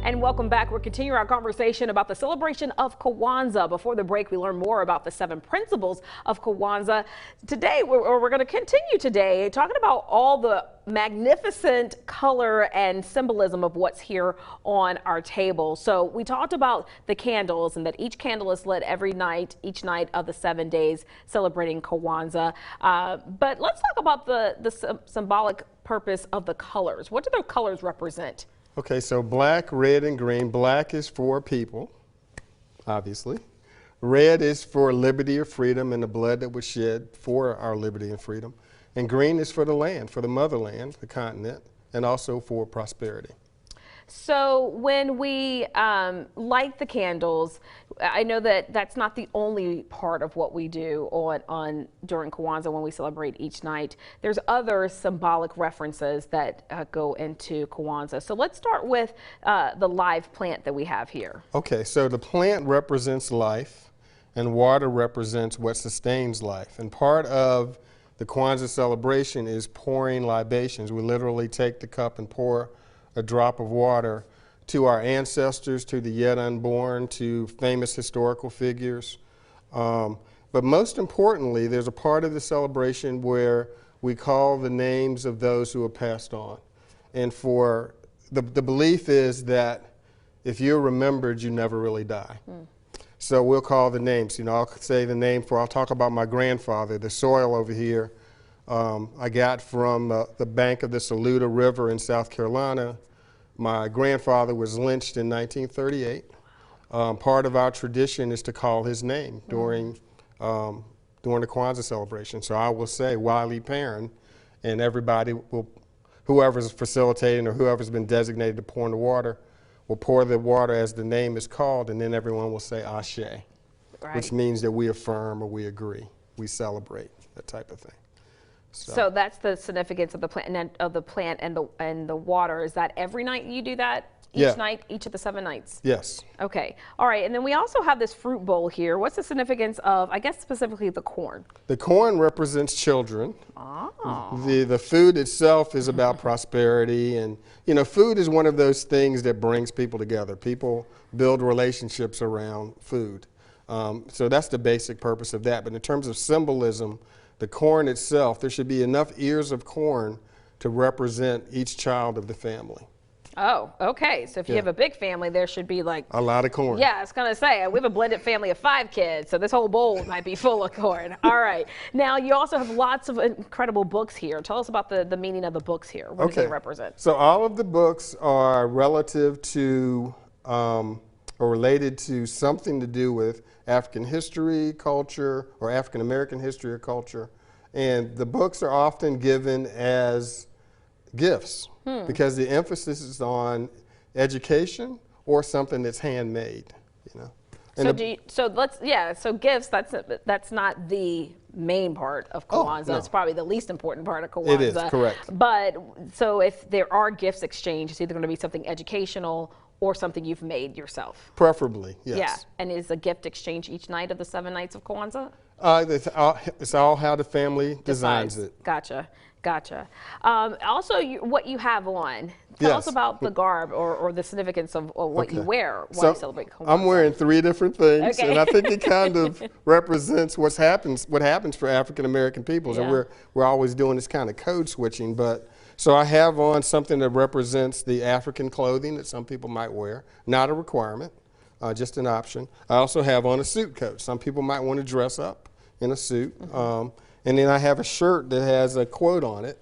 And welcome back. We're continuing our conversation about the celebration of Kwanzaa. Before the break, we learned more about the 7 principles of Kwanzaa. Today, we're going to continue today talking about all the magnificent color and symbolism of what's here on our table. So we talked about the candles and that each candle is lit every night, each night of the 7 days celebrating Kwanzaa. But let's talk about the symbolic purpose of the colors. What do the colors represent? Okay, so black, red, and green. Black is for people, obviously. Red is for liberty or freedom and the blood that was shed for our liberty and freedom. And green is for the land, for the motherland, the continent, and also for prosperity. So when we light the candles, I know that that's not the only part of what we do during Kwanzaa when we celebrate each night. There's other symbolic references that go into Kwanzaa. So let's start with the live plant that we have here. Okay, so the plant represents life and water represents what sustains life. And part of the Kwanzaa celebration is pouring libations. We literally take the cup and pour a drop of water to our ancestors, to the yet unborn, to famous historical figures. But most importantly, there's a part of the celebration where we call the names of those who have passed on. And for the belief is that if you're remembered, you never really die. So we'll call the names. You know, I'll say the name I'll talk about my grandfather. The soil over here I got from the bank of the Saluda River in South Carolina. My grandfather was lynched in 1938. Part of our tradition is to call his name during the Kwanzaa celebration. So I will say Wiley Perrin, and everybody will, whoever's facilitating or whoever's been designated to pour in the water, will pour the water as the name is called, and then everyone will say Ashe, right, which means that we affirm or we agree, we celebrate, that type of thing. So that's the significance of the plant and the water. Is that every night you do that? Each night, each of the 7 nights? Yes. Okay. All right. And then we also have this fruit bowl here. What's the significance of, I guess, specifically the corn? The corn represents children. Oh. The food itself is about prosperity. And, you know, food is one of those things that brings people together. People build relationships around food. So that's the basic purpose of that. But in terms of symbolism, the corn itself, there should be enough ears of corn to represent each child of the family. Oh, okay. So if you have a big family, there should be like a lot of corn. Yeah, I was going to say, we have a blended family of 5 kids, so this whole bowl might be full of corn. All right. Now, you also have lots of incredible books here. Tell us about the meaning of the books here. What do they represent? So all of the books are relative to or related to something to do with African history, culture, or African American history or culture. And the books are often given as gifts because the emphasis is on education or something that's handmade, you know. And so gifts, that's not the main part of Kwanzaa. Oh, no. It's probably the least important part of Kwanzaa. It is, correct. But so if there are gifts exchanged, it's either going to be something educational or something you've made yourself. Preferably, yes. Yeah, and is a gift exchange each night of the 7 nights of Kwanzaa? It's all how the family designs it. Gotcha, gotcha. Also, what you have on. Tell us about the garb or the significance of what you wear while you celebrate Kwanzaa. I'm wearing 3 different things, and I think it kind of represents what happens for African American peoples, and we're always doing this kind of code switching. But so I have on something that represents the African clothing that some people might wear, not a requirement, just an option. I also have on a suit coat. Some people might want to dress up in a suit. And then I have a shirt that has a quote on it.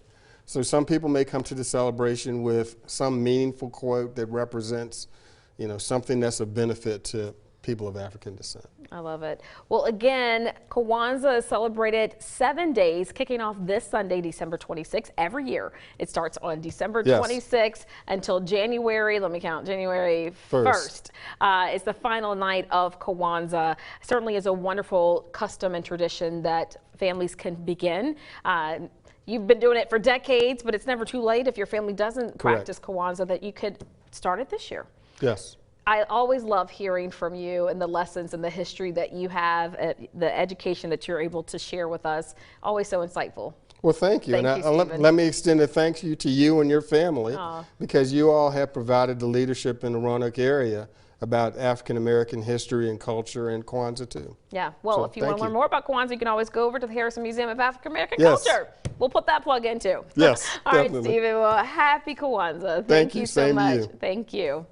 So some people may come to the celebration with some meaningful quote that represents, you know, something that's of benefit to people of African descent. I love it. Well, again, Kwanzaa is celebrated 7 days, kicking off this Sunday, December 26th, every year. It starts on December 26th until January, let me count, January 1st. It's the final night of Kwanzaa. Certainly is a wonderful custom and tradition that families can begin. You've been doing it for decades, but it's never too late if your family doesn't practice Kwanzaa, that you could start it this year. Yes. I always love hearing from you and the lessons and the history that you have, the education that you're able to share with us. Always so insightful. Well, thank you. Thank And you, Stephen. let me extend a thank you to you and your family Aw. because you all have provided the leadership in the Roanoke area about African American history and culture and Kwanzaa too. Yeah, well, So, if you want thank to learn you. more about Kwanzaa, you can always go over to the Harrison Museum of African American Yes. Culture. We'll put that plug in too. Yes, All right, definitely. Stephen. Well, happy Kwanzaa. Thank you. You so Same to much. you. Thank you.